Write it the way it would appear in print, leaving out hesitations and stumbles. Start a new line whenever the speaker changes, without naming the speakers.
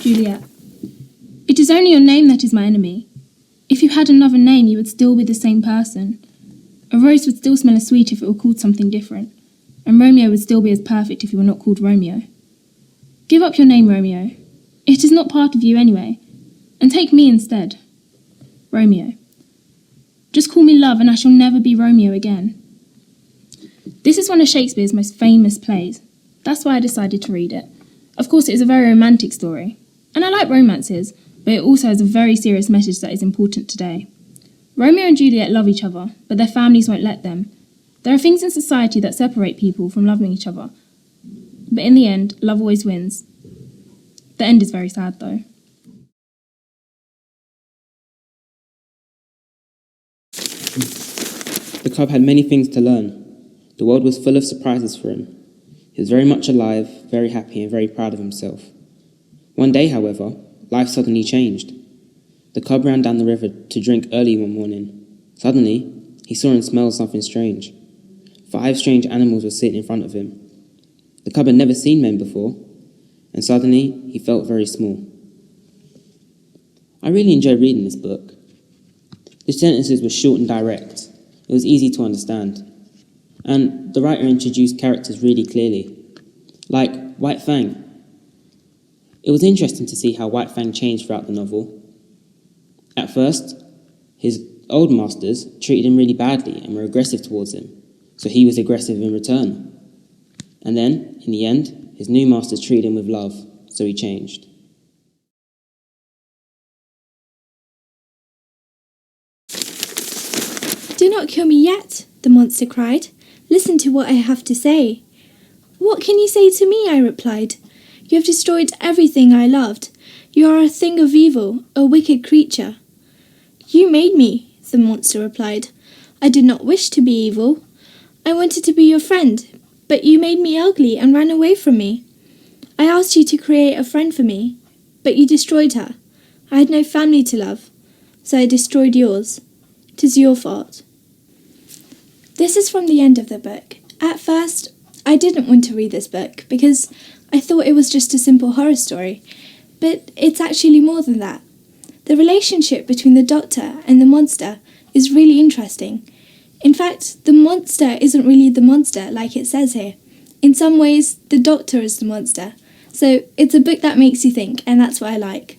Juliet. It is only your name that is my enemy. If you had another name, you would still be the same person. A rose would still smell as sweet if it were called something different, and Romeo would still be as perfect if he were not called Romeo. Give up your name, Romeo. It is not part of you anyway, and take me instead. Romeo. Just call me Love and I shall never be Romeo again. This is one of Shakespeare's most famous plays. That's why I decided to read it. Of course, it is a very romantic story, and I like romances, but it also has a very serious message that is important today. Romeo and Juliet love each other, but their families won't let them. There are things in society that separate people from loving each other, but in the end, love always wins. The end is very sad, though.
The cub had many things to learn. The world was full of surprises for him. He was very much alive, very happy, and very proud of himself. One day, however, life suddenly changed. The cub ran down the river to drink early one morning. Suddenly, he saw and smelled something strange. 5 strange animals were sitting in front of him. The cub had never seen men before, and suddenly he felt very small. I really enjoyed reading this book. The sentences were short and direct. It was easy to understand. And the writer introduced characters really clearly, like White Fang. It was interesting to see how White Fang changed throughout the novel. At first, his old masters treated him really badly and were aggressive towards him, so he was aggressive in return. And then, in the end, his new masters treated him with love, so he changed.
"Do not kill me yet," the monster cried. "Listen to what I have to say." "What can you say to me?" I replied. "You have destroyed everything I loved. You are a thing of evil, a wicked creature." "You made me," the monster replied. "I did not wish to be evil. I wanted to be your friend, but you made me ugly and ran away from me. I asked you to create a friend for me, but you destroyed her. I had no family to love, so I destroyed yours. It is your fault." This is from the end of the book. At first, I didn't want to read this book because I thought it was just a simple horror story, but it's actually more than that. The relationship between the doctor and the monster is really interesting. In fact, the monster isn't really the monster like it says here. In some ways, the doctor is the monster. So it's a book that makes you think, and that's what I like.